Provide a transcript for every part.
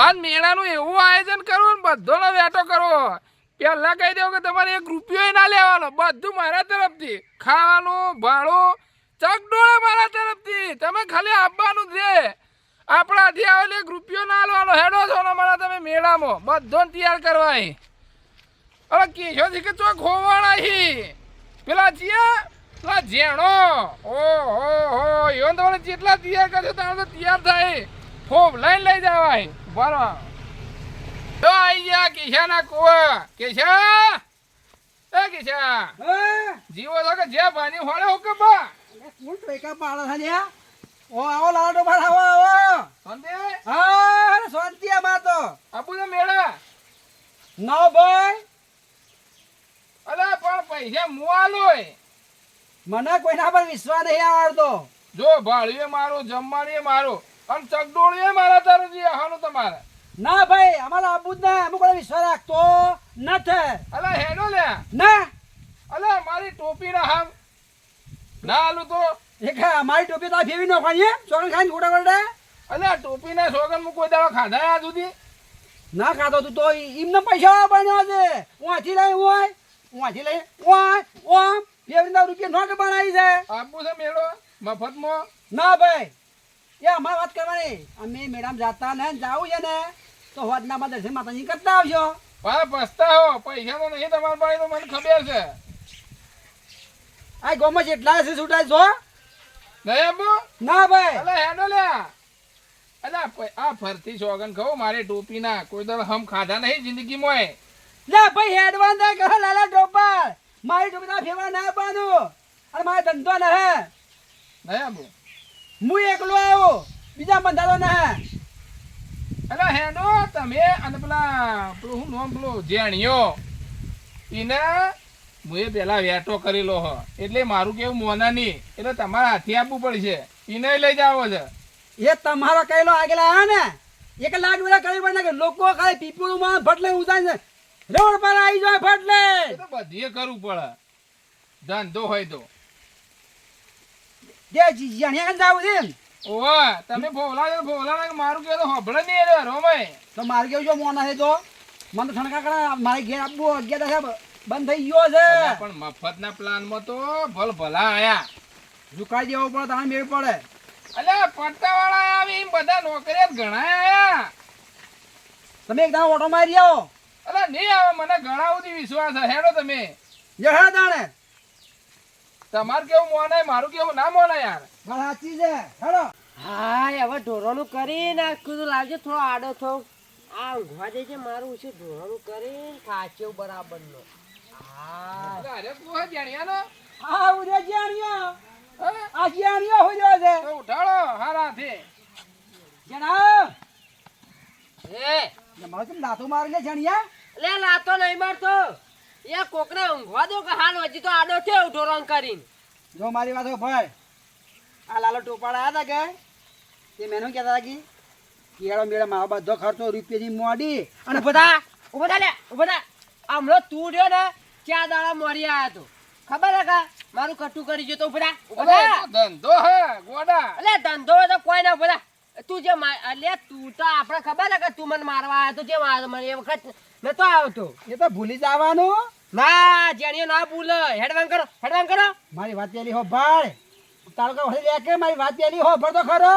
આજ મેળાનું એવું આયોજન કરવું ને બધોનો વેટો કરવો. પહેલા કહી દઉં કે તમારે 1 રૂપિયો ના લેવાનો, બધું મારા તરફથી. ખાવાનું ભાડું ચકડોળે મારા તરફથી. તમે ખાલી આપવાનું જ રે. આપણાથી આવેલો 1 રૂપિયો ના લેવાનો. હેડો છો ને મારા તમે મેળામાં બધોને તૈયાર કરવા. હવે કેશોથી કે ચોક હોવાના હી પેલા ચિયા પેલા જેણો ઓહો એવો તમારે જેટલા તૈયાર કરશો તમે તો તૈયાર થાય. ફોમ લઈને લઈ જવાય. બરાબર તો આઈ ગયા કિશાના કુવા. કિશા એ કિશા જીવો છો કે જે પાણી હોળે હુકે બા કોણ ટોયકા પાડો છે લ્યા? ઓ આવો લાડો બાર આવો સંતે હા શાંતિ આમાં તો આપું તો મેળા ના ભાઈ અલે પણ પૈસા મુઆલોય મને કોઈના પર વિશ્વાસ નહીં આવડતો. જો ભાળીએ મારું જમવાણીએ મારું અને ચકડોળીએ મારા તરફથી આવાનું તમારે. ના ભાઈ અમારા આબુ જ ના અમુક વિશ્વાસ રાખતો નથી. અલે હેડો લે ના અલે મારી ટોપી ના હામ ના આલું તો એક અમારી ટોપી તો ફેવી નાખવાની ચોકન ખાઈને ગોડા ગોડા. અલે ટોપી ના સોગન હું કોઈ દાવા ખાધા આ સુધી ના ખાતો તું તો એમને પૈસા બન્યો છે. હું આથી લઈ હોય હું આથી લઈ ઓય ઓમ ફેવીના રૂપિયા નોટ બનાવી છે. આપવું છે મેળો મફતમાં. ના ભાઈ એ અમારે વાત કરવાની. અમે મેડમ જાતા ને જાવું છે ને તો હોદનામાં દર્શન માતાજી કરતા આવજો. પા પસ્તાવો પૈસા તો નહીં તમારા પાસે તો મને ખબર છે. આ ગોમાં જેટલા છે છૂટાય છો નહીં આપો ના ભાઈ. અલે હેડો લે અલે આ ફરતી સોગન કહું મારે ટોપી ના કોઈ દર હમ ખાધા નહીં જિંદગીમાં. લે ભાઈ એડવાન્સ દે કહો લાલા ટોપર મારી ટોપી ના ફેવા ના પાનું અને મારો ધંધો ન હે નહીં આપો હું એકલો આવ્યો બીજા બંધારો ન હે. અલે હેડો તમે અને પેલા પેલું હું નામ પેલું જેણિયો એને મુએ પેલા વેટો કરેલો હ એટલે મારું કેવું મોના નહીં એટલે તમારે હાથી આપવું પડશે. એને લઈ જાવો છે. એ તમારો કહેલો આગલા આવ્યો ને 1 લાખ વેલા કરી પડે કે લોકો ખાલી પીપળું માં ફટલે ઉતાય છે રોડ પર આવી જાય ફટલે. એ તો બધીએ કરવું પડે ધંધો હોય તો. જે જાણ્યા જાવ છે ઓવા તમે ભોલા મારું કેવું તો હબળે નહીં રે રોમાય. તો મારે કેવું જો મોના છે તો મને તો ઠણકા કરે મારે ઘેર આપવું અગિયાર સાહેબ બંધ થઈ ગયો છે. પણ મફતના પ્લાનમાં તો ભલા આયા ઝુકાઈ દેવો પડે તાણે મેળ પડે. અલે પટ્ટાવાળા આવી એમ બધા નોકરિયાત ઘણા આયા. તમે એક દાડો ઓટો મારી આવો. અલે નહીં આવે મને ઘણા સુધી વિશ્વાસ છે. હેડો તમે જહા દાણે તમારું કેવું મોનાય મારું કેવું ના મોનાય યાર. વાત સાચી છે. હેડો હા હવે ઢોરોનું કરીને કીધું લાવજે થોડો આડો થો આ ઊંઘવા દે છે મારું છે ઢોરોનું કરીને ખાચેવ બરાબર નો. હા અરે તું જાણ્યાનો આ ઉડે જાણ્યો આ જાણ્યો હો જો છે તો ઉઠાડો હારાથી જણાવ એ મારો કેમ દાંતો મારી લે જાણ્યા. લે લાતો નહીં મારતો એ કોકને ઊંઘવા દો કે હાલ હજી તો આડો થયો ઢોરણ કરીને. જો મારી વાત ભાઈ આ લાલો ટોપાડા આવ્યા હતા કે તે મેનુ કહેતા હતા કે કેળો મેળો મારો બધો ખર્ચો રૂપિયાની મોડી અને બધા ઉભા લે ઉભા હમણાં તું રહ્યો ને 4 દાડા મોરી આવ્યા તો ખબર હે કા મારું કટુ કરી ગયો તો ઉભા અરે એ તો ધંધો હે ગોડા. અલે ધંધો હોય તો કોઈ ના ઉભા તું જે અલે તું તો આપણે ખબર હે કે તું મને મારવા આવ્યો તો જે મને એ વખત નતો આવતો. એ તો ભૂલી જવાનું. ના જેણીઓ ના ભૂલ હેડવાન કરો મારી વાત પેલી હો ભાઈ તારો કે વળી લે કે મારી વાત પેલી હો ભર તો ખરો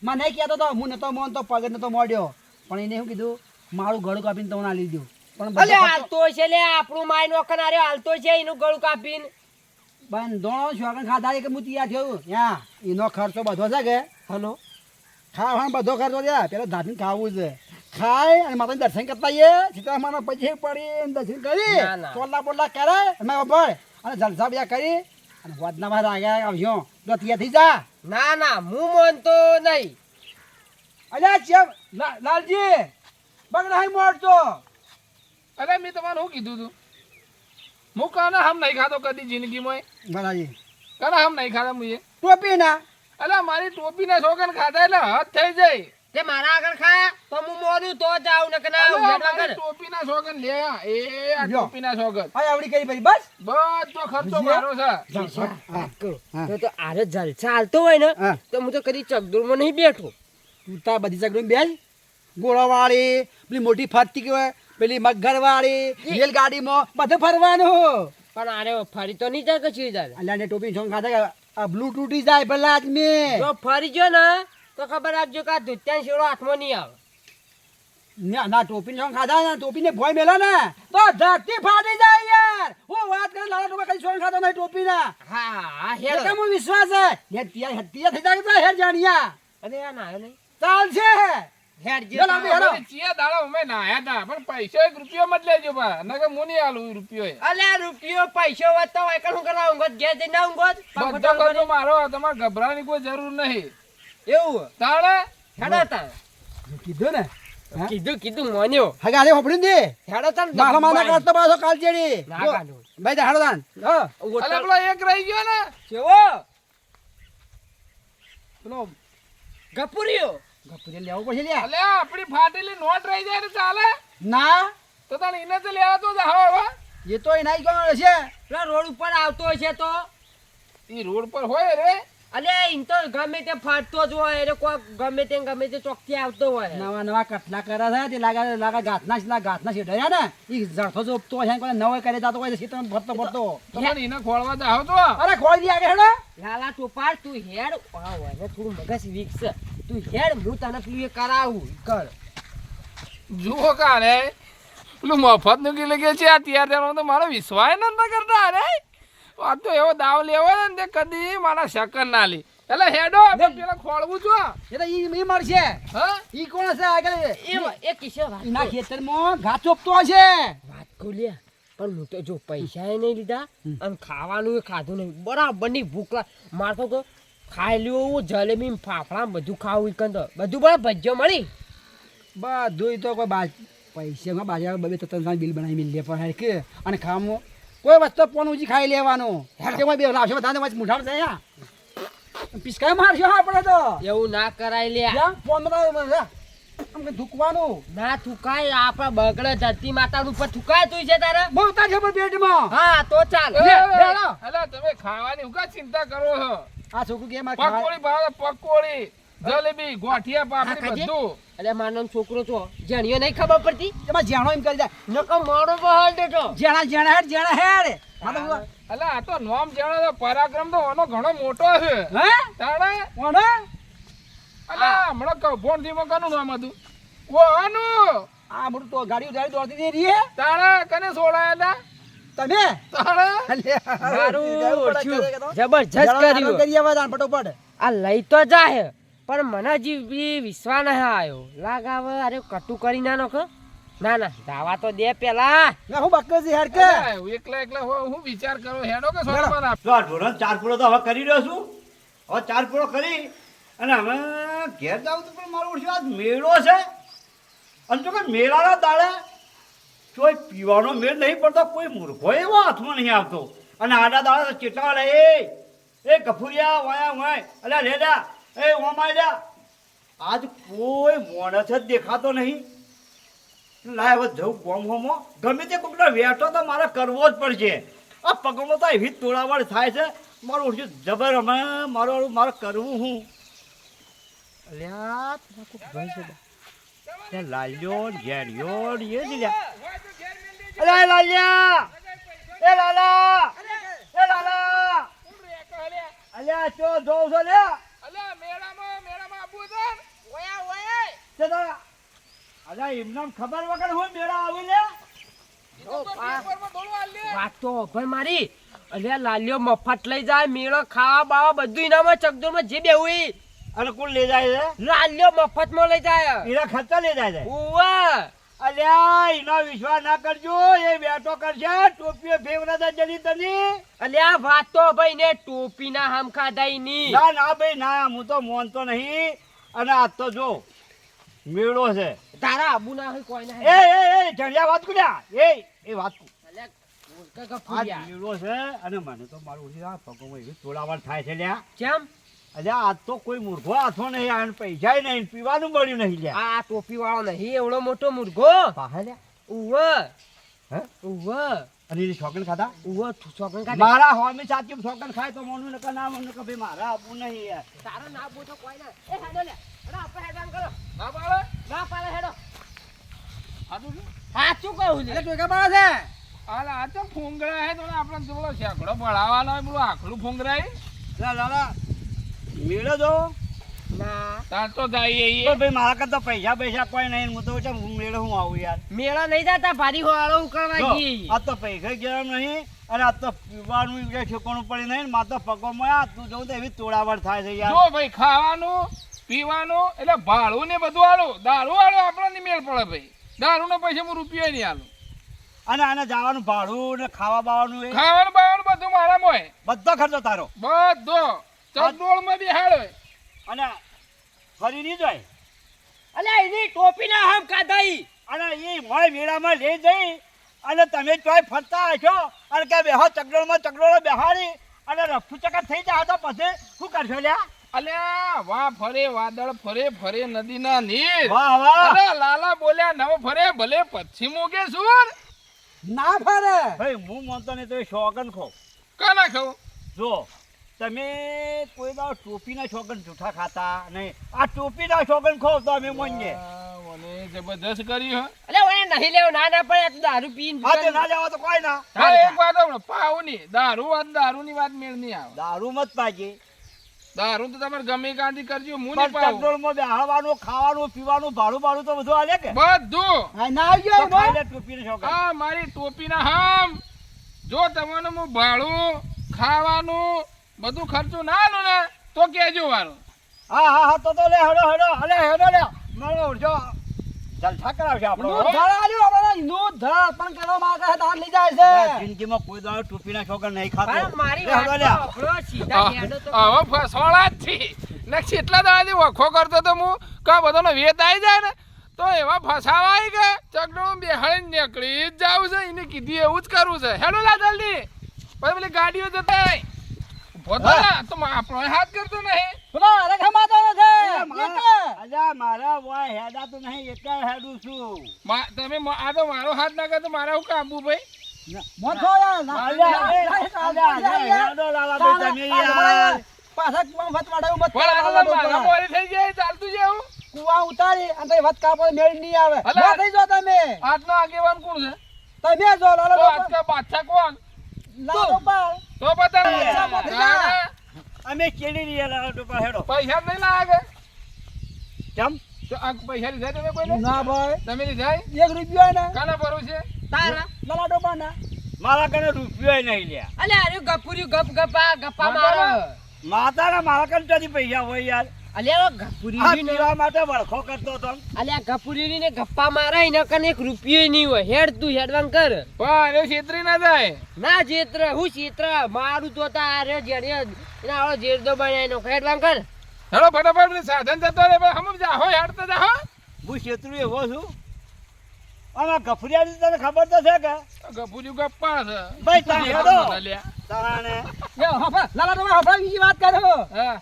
મને કહેતો તો હું નતો મોન તો પગ નતો મોડ્યો પણ એને શું કીધું મારું ગળું કાપીને તમને આ લીધું. પણ અલે હાલતો છે લે આપણું માય નોખન આર્યો હાલતો છે એનું ગળું કાપીને બંધોણો શોગન ખાધા કે હું તૈયાર થયું યા એનો ખર્ચો બધો છે કે હલો ખાવાનો બધો ખર્ચો છે પેલો ધાપીને ખાવું છે ખાય અને માતાને દર્શન કરતા આવીએ સીતારામના પછી પડી દર્શન કરી ના, ના. ચોલા બોલા કરે અમે ભાઈ અને જલસા બીજા કરી અને વધનામાં આગળ આવજો તો તૈયાર થઈ જા. ના ના હું માનતો નહીં. અલ્યા ચેમ લાલજી બગ નહીં મોડતો. અરે મેં તમારે શું કીધું તું હું કાના હમ નહીં ખાતો કદી જિંદગીમાં. બરાજી કાના હમ નહીં ખાતા મુએ. ટોપી ના અલે મારી ટોપીના શોગન ખાધા એટલે હદ થઈ જાય. તે મારા આગળ ખાયા તો હું મોડું તો જાઉં ને કે ના અલે હેડવાન મારી કર. ટોપીના શોગન લે આ લ્યો. ટોપીના શોગન આ આવડી કરી ભાઈ બસ બધો ખર્ચો મારો છે. હા. તો આરે જલસા હાલતો હોય ને હા. તો હું તો કદી ચકદુરમાં નહીં બેઠો. તું તાર બધી ચકડું બેસ ગોળાવાળી પેલી મોટી ફરતી કહેવાય પેલી મગરવાળી રેલગાડીમાં બધે ફરવાનું પણ અરે ફરી તો નહીં જાય કશું જાય અલ્યા ને ટોપી છોંગ ખાધા આ બ્લુ તૂટી જાય પેલા આદમી જો ફરી ગયો ને તો ખબર રાખજો કે આ ધોત્યાન શેરો હાથમાં નહીં આવે ના ટોપી છોંગ ખાધા ને ટોપી ને ભોય મેલો ને તો ધરતી ફાટી જાય યાર હું વાત કરું લાલા ટોપા કઈ છોંગ ખાધો નહીં ટોપી ના હા હેડ કેમ વિશ્વાસ છે યાર તિયા થઈ જાય તો હેડ જાણિયા અરે આ ના નહીં ચાલશે હેડ જે ચાલો, હેડો. ચિયા દાડો અમે નાયા તા પણ પૈસા 1 રૂપિયો મત લેજો બા નકર હું નહીં આલું રૂપિયો એ. અલે આ રૂપિયો પૈસો વધતો હોય કે શું કરવા ઊંઘો ઘેર જઈને ના ઊંઘો બધો ખર્ચો મારો તમારે ગભરાવાની કોઈ જરૂર નહીં એવું તાણે હેડો તા કીધું ને હા? કીધું મોન્યો હગે આલે હોપડી દે હેડો તા મારા માના કરતો પાછો કાલ જેડી ના કાઢો. ભાઈ દે હાડો દાન હા અલે પેલો એક રહી ગયો ને કેવો પેલો ગપુરિયો ગપુરે લેવું પડશે લ્યા અલે આપણી ફાટેલી નોટ રહી જાય ને ચાલે ના તો તને એને તો લેવા તો જાવ હવે એ તો એના જ કોણ છે પેલા રોડ ઉપર આવતો હશે તો ઈ રોડ પર હોય રે અલે ઇન તો ગમે તે ફાટતો જ હોય એટલે કોઈ ગમે તે ચોકથી આવતો હોય નવા નવા કટલા કરે છે તે લાગે ગાથના છે ડર્યા ને ઈ જડતો જોપતો હોય કોઈ નવો કરે જાતો હોય છે તમે ભરતો ભરતો તો તને એને ખોળવા જાવ તો અરે ખોઈ દે આગળ હેડો લાલા ટોપાર તું હેડ વાવ હવે થોડું મગજ વીક છે તું હેડ હું તને પેલું એ કરાવું કર જુઓ કારે પેલું મફત નું કી લગે છે અત્યારે તો મારો વિશ્વાસ નતા કરતા અરે આ તો એવો દાવ લેવો ને તે કદી મારા શકન ના લી એટલે હેડો પેલા ખોળવું છો એ તો ઈ મળશે હા ઈ કોણ છે આગળ એ કિશે વાત ઈના ખેતરમાં ઘા ચોપતો હશે વાત ખોલ્યા પણ હું તો જો પૈસા એ નહીં લીધા અને ખાવાનું એ ખાધું નહીં બરાબરની ભૂખ મારતો તો ખાઈ લ્યો જલેબી ફાફડા બધું ખાવું ઈ કંદો બધું બરાબર ભજ્યો મળી બધું તો કોઈ પૈસામાં બાજા બે ત્રણ બિલ બનાવી મિલ પણ કે અને ખાવામાં કોઈ વસ્તુ પોન ઉજી ખાઈ લેવાનું હેર કે બે લાવશે બધા મુઠાડ જાય પિસ્કાય મારશો હા આપણે તો એવું ના કરાય લે યા પોન બધા આમ કે ધુકવાનું ના થુકાય આપણા બગડે ધરતી માતા ઉપર થુકાય તું છે તારે બહુ તાર ખબર પેટમાં હા તો ચાલ અલે તમે ખાવાની હું કા ચિંતા કરો છો આ છોકરું કે મારે પકોડી ભાવે પકોડી જલેબી ગોઠિયા પાપડી ખાજે. બધું અરે માનો છોકરો છો જાણ્યો નહીં ખબર પડતી એમાં જેણો એમ કરી જાય નકો મોડો બહાર દેતો જેણા હેડ માતો અલે આ તો નોમ જાણો તો પરાક્રમ તો ઓનો ઘણો મોટો છે હે તાણે કોણ અલે હમણાં કભોણ થી મકાનું નામ હતું કોનું આ મોટું તો ગાડી ઉડાડી દોડતી દે રીએ તાણે કને છોડાયા તમે તાણે મારું ઓળખ્યું. જબરજસ્ત કર્યું કરી આવા જાન ફટોફટ આ લઈ તો જાય પણ મને હજી વિશ્વાસ નહીં આવ્યો લાગાવે અરે કટુ કરી ના નાખો ના દાવા તો દે પેલા ના હું બક્કસી હેડ કે અલે, એકલા હું વિચાર કરો હેડો કે છોડવાના જો આ ઢોરણ 4 પૂળો તો હવે કરી રહ્યો છું હવે 4 પૂળો કરી અને હવે ઘેર જાઉં તો પણ મારું ઓળખ્યું આજ મેળો છે અને જો કે મેળાના દાડે કોઈ પીવાનો મેળ નહીં પડતો કોઈ મૂર્ખો એવો હાથમાં નહીં આવતો અને આડા દાડા તો ચેટલા રે એ કફુરિયા વાયા વાય અલ્યા રેડા એ ઓમાડ્યા આજ કોઈ માણસ જ દેખાતો નહીં લાય હવે જવું ગોમ હોમો ગમે તે કોકનો વેઠો તો મારે કરવો જ પડશે આ પગમાં તો એવી તોડાવડ થાય છે મારું ઓછું જબર અમે મારે કરવું હું અલ્યા લાલ્યો ઘેરિયો એ જ લ્યા અલ્યા લાલ્યા એ લાલા એ લાલા અલ્યા ચો જોઉં છો લ્યા અલે મેળામાં આપવું છે તે તારા અલ્યા એમનામ ખબર વગર હું મેળા આવી લે પેપરમાં થોડું હાલ લે. વાત તો ભાઈ મારી અલ્યા લાલ્યો મફત લઈ જાય મેળો ખાવા બાવા બધું ઇનામાં ચકદોરમાં જે બેવું ઈ અને કોણ લઈ જાય છે લાલ્યો મફતમાં લઈ જાય એના ખર્ચા લઈ જાય છે ઉવા અલ્યા એનો વિશ્વાસ ના કરજો એ બેઠો કરશે ટોપીઓ ફેવરાતા જલી તની અલ્યા વાત તો ભાઈ ને ટોપી ના હમ ખાધાઈ ની ના ના ભાઈ ના હું તો મોનતો નહીં અને આજ તો જો મેળો છે તારા આબુ ના હોય કોઈ ના એ જણિયા વાત કુલ્યા એ વાત કુ અલ્યા બોલકા આજ કફુરિયા મેળો છે અને મને તો મારું ઓછી આ પગોમાં એવી તોડાવડ થાય છે લ્યા કેમ અલ્યા આજ તો કોઈ મૂર્ખો હાથો નહીં આવે પૈસા નહીં પીવાનું મળ્યું નહીં લ્યા આ ટોપી વાળો નહીં એવડો મોટો મુર્ગો પાહા લ્યા ઉવ હે ઉવ અને એની શોખન ખાધા ઉવ છોકરા કાઢે મારા હોમી સાચી શોખન ખાય તો મોનું નકા ના મોનું ભાઈ મારા આપવું નહીં યાર તારો ના બોતો કોઈ ના એ હેડો લે અરે આપણે હેડાન કરો ના પાડે કા પાડે હેડો સાચું છે? સાચું કહું એટલે લે ટોકા પાડે છે હાલ આ તો ફૂંગળા હે તો આપણે થોડો શેકડો ભણાવવાનો હોય પેલું આખલું ફૂંગરાય લાલા મેળો જો ના તાર તો જાય તો ભાઈ મારા કરતા પૈસા કોઈ નહીં હું તો છે મેળો હું આવું યાર મેળા નહીં જતા ભારી હોળો જો, ઉકળવા ગઈ આ તો પૈસા ગયા નહીં અને આ તો પીવાનું જે ઠેકાણું પડી નહીં ને મારે તો પગોમાં આ તું જોઉં તો એવી તોડાવડ થાય છે યાર જો ભાઈ ખાવાનું પીવાનું એટલે ભાડું ને બધું આલું દારૂ આલો આપણને મેળ પડે ભાઈ દારૂ ના પૈસા હું રૂપિયો નહીં આલું અને આને જવાનું ભાડું ને ખાવા બાવાનું એ ખાવાનું બાવાનું બધું મારામાં હોય બધો ખર્ચો તારો બધો ચકડોળમાં બિહાડ હોય અને ફરી નહીં જાય અલ્યા એની ટોપી ના હમ કાઢાઈ અને એ મોય મેળામાં લઈ જઈ અને તમે ચોય ફરતા હશો અને કે બેહો ચકડોળ બેહાડી અને રફુ ચકર થઈ જાય તો પછી શું કરશો લ્યા અલ્યા વાહ ફરે વાદળ ફરે ફરે નદીના નીર વાહ વાહ અરે લાલા બોલ્યા નવ ફરે ભલે પશ્ચિમ ઉગે સુર ના ફરે ભાઈ હું માનતો નહીં તો એ શોગન ખો કાના ખાવ જો તમે કોઈ દાવ ટોપીના શોગન જૂઠા ખાતા નહીં આ ટોપીના શોગન ખો તો અમે મોંઘે મને જબરદસ્ત કરી હો અલ્યા ઓને નહીં લેવો ના ના પડે તું દારૂ પીને હા તે ના જાવ તો કોઈ ના હા એક વાત હમણાં પાવ ની દારૂની વાત મેળ નહીં આવે દારૂ મત પાજે દારૂ તો તમારે ગમે કાંથી કરજો હું પણ નહીં પાવું ચકડોળમાં બેહાડવાનું ખાવાનું પીવાનું ભાડું તો બધું આલે કે બધું હા ના આવી તો ગયો ખાઈ લે ટોપીના શોગન આ મારી ટોપીના હમ જો તમને હું ભાડું ખાવાનું બધું ખર્ચું ના આલું ને તો કેજો વારું હા તો લે હેડો લે મારો જો જલસા કરાવશે આપણો નું ધળ આલ્યું આપણે નું ધળ પણ કરવા માંગે છે તાર લઈ જાય છે જિંદગીમાં કોઈ દાડો ટોપીના શોગન નહીં ખાતો પણ મારી લે, હેડો વાત લે. તો આપણો સીધા હેડો તો હવે ફસોળા જ થી ને કેટલા દાડાથી વખો કરતો તો હું કા બધાનો વેત આવી જાય ને તો એવા ફસાવાય કે ચકડોળ બેહાડીને નીકળી જ જાવું છે એને કીધું એવું જ કરવું છે હેડો લા જલ્દી પછી પેલી ગાડીઓ જતા રહી. ઊભો થા લા, તો આપણો હાથ કરતો નહીં પેલો અરે ખમાતો નથી અલ્યા મારા વાય હેડા તો નહીં એકલા હેડું છું તમે આ તો મારો હાથ ના કરતો મારે હું કાબુ ભાઈ મોથો યાર ના અલ્યા હેડો લાલા ભાઈ તમે યાર પાછા કુવા વત વાડાયું મત પણ આ તો મારા મોરી થઈ જાય ચાલતું જેવું કુવા ઉતારી અને વત કાપો મેળ નહીં આવે અલા. ના થઈ જો તમે આજનો આગેવાન કોણ છે તમે જો લાલો તો આજકા બાદશાહ કોણ લાલો પાલ તો બતા અમે કેડી રહ્યા લાલા ટોપા હેડો પૈસા જ નહીં લાગે કેમ તો આ પૈસા લીધા તમે કોઈને ના ભાઈ તમે લીધા 1 રૂપિયો ને કાના ભરું છે તારા લાલા ડોબા ના મારા કને રૂપિયો નહીં લ્યા અલ્યા અરે ગપુરી ગપ્પા મારો માતાના મારા કને ત્યાંથી પૈસા હોય યાર અલ્યા આ ગપુરી પીવા માટે વળખો કરતો હતો અલ્યા ગપુરી ને ગપ્પા મારા એના કને એક રૂપિયો નહીં હોય હેડ તું હેડવાન કર પણ એ છેતરી ના જાય ના ચેત્ર હું ચેત્ર મારું તો તા રે જેડે એના આવડો જેડો બનાય નો હેડવાન કર હેડો ફટાફટ પેલી સાધન જતો રે હમ જાહો હેડતા જાહો હું શેત્રુ એવો છું આમાં ગફરિયાની તને ખબર તો છે કે ગપુજી ગપ્પા છે ભાઈ તા હેડો લ્યા. તાણે લાલા ડોબા હફડા બીજી વાત કરો હા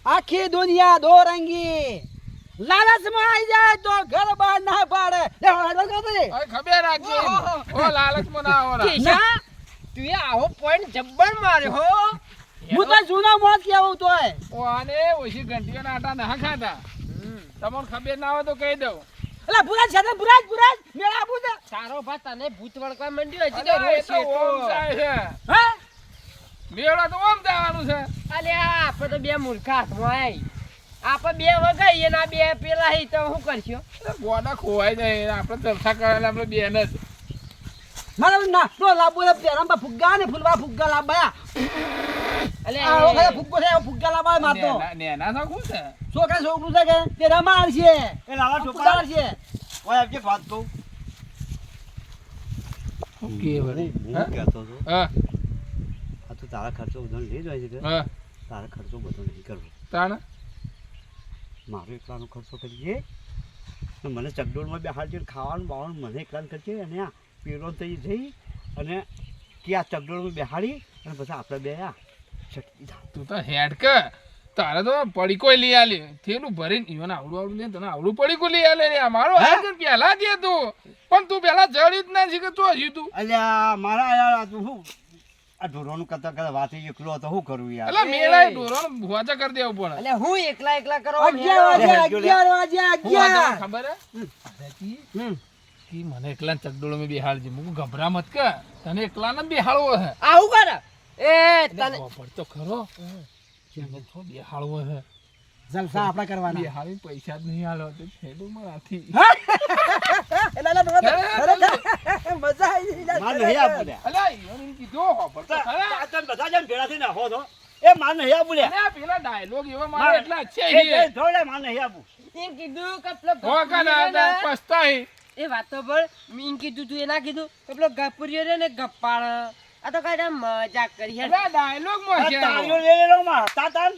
આખી દુનિયા દો રંગી લાલચમાં આવી જાય તો ઘર બહાર ના પાડે લે હળવા કરો તે હવે ખબર રાખજે ઓ લાલચમાં ના આવરા કેશા તું એ આવો પોઈન્ટ જબ્બર માર્યો હો હું તો જૂનો મોત કેવું તોય ઓ આને ઓછી ઘંટીઓના આટા ના ખાતા તમને ખબર ના હોય તો કહી દઉં એટલે બુરાજ છે બુરાજ મેળા આપું છે સારો ભા તને ભૂત વળકા મંડ્યો હજી તો અલ્યા, રોજ એ તો ઓમ છે જાય છે હા મેળો તો ઓમ જવાનું છે અલ્યા આપણે તો બે મૂર્ખા હાથમાં આઈ આપણે બે વગાઈએ ના બે પેલા હી તો શું કરશો ગોડા ખોવાઈ જાય આપણે ચર્ચા કરેલા આપણે બેન જ મારા ના તો લાબો રે પેરામાં ફુગ્ગા ને ફૂલવા ફુગ્ગા લાબાયા અલ્યા આ વખતે ફુગ્ગો છે ફુગ્ગા લાબાય મારતો નેના સાખું છે છોકરું છે કે તે રમાડ છે એ લાલા ટોપા ફુગ્ગાર છે ઓય આપજે વાત કહું ઓકે વળી હું કહેતો હતો હા આ તો તારા ખર્ચો બધો લઈ જાય છે કે હા તારા ખર્ચો બધો નહીં કરવો તાણ મારો એકલાનો ખર્ચો કરીએ ને મને ચકડોળમાં બેહાડજે ખાવાનું બાવાનું મને એકલાને કરજે અને આ પેલો તઈ જઈ અને કે આ ચકડોળમાં બેહાડી અને પછી આપણે બે આ છટકી થા તું તો હેડ કે તારે તો પડીકો લઈ આલે થેલું ભરીને ઈવન આવડું લે તને આવડું પડીકો લઈ આલે રે મારો હાથ પહેલા દે તું પણ તું પહેલા જડી જ ના શીખે તો હજી તું અલ્યા મારા યાર આ તું શું આ ઢોરોનું કરતા કરતા વાત એકલો હતો શું કરું યાર એટલે મેળાએ ઢોરોને ભોજા કરી દેવું પડે. એટલે હું એકલા કરો 11 વાગે હું આ તમને ખબર હે? દાદાજી, કી મને એકલા ચકડોળો મેં બેહાડજે. હું ગભરા મત કે તને એકલાને જ બેહાડવો હે. આવું કરે એ તને ખબર તો ખરો તને તો બેહાડવો હે. જલસા આપણે કરવાના બેહાડી પૈસા જ નહીં આલો તો છેડું મારાથી. મજા આવી માર નહીં આપું લ્યા. અલ્યા, ઈવોને એમ કીધું, ખબર તો ખરા. ચાચા બધા જણ ભેળા થઈને હો તો એ માર નહીં આપું લ્યા. અલ્યા, પેલા ડાયલોગ એવા મારે માર- એટલા છે એ હે. થોડા માર નહીં આપું. એમ કીધું કે પેલો હો કા દાદા, પસ્તાય. એ વાતો પર મીન કીધું તું એના કીધું કે પેલો ગપુરિયો રે ને ગપ્પાળ આ તો કાંઈ મજાક કરી હે અલ્યા, ડાયલોગમાં આ છે તાળીઓ આવો. લઈ લેલો માં તાતાન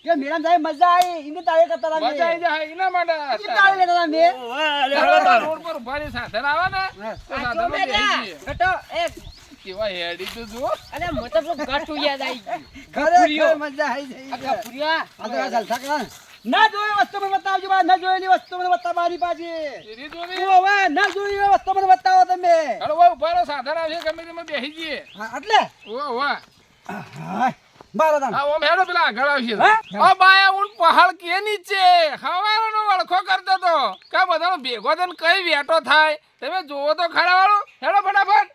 કે મેડમ સાહેબ મજા આવી ઇને તાળે કરતા હતા મજા આઈ જાય એના માટે ઇને તાળે લેતા હતા મે રોડ પર ઉભા રહી સાધન આવે ને તો આ સાધનમાં જો બેટા, બેસી જઈએ. ગટો એ કેવા હેડી તો જુઓ. અરે મોટો પેલો ગટુ યાદ આવી ગયું ખરેખર મજા આવી આ જાય ગપુરિયા આ તો આ જલસા કરવા ના જોઈ વસ્તુ મને બતાવજો બા ના જોયેલી વસ્તુ મને બતાવ મારી પાસે એરી જોની. ઓવે ના જોઈ વસ્તુ મને બતાવો તમે હાલો ભાઈ ઉભા રહો, સાધન આવશે ગમે તેમાં બેસી જઈએ. હા એટલે ઓ વાહ. હા બારો તાન હા, ઓમ હેડો પેલા આગળ આવશે. હા? ઓ બાયા ઊન પહાડ કે નીચે હવારનો વળખો કરતો તો કા બધાનો ભેગો થઈને કઈ વેટો થાય તમે જોવો તો ખરા વાળો. હેડો ફટાફટ.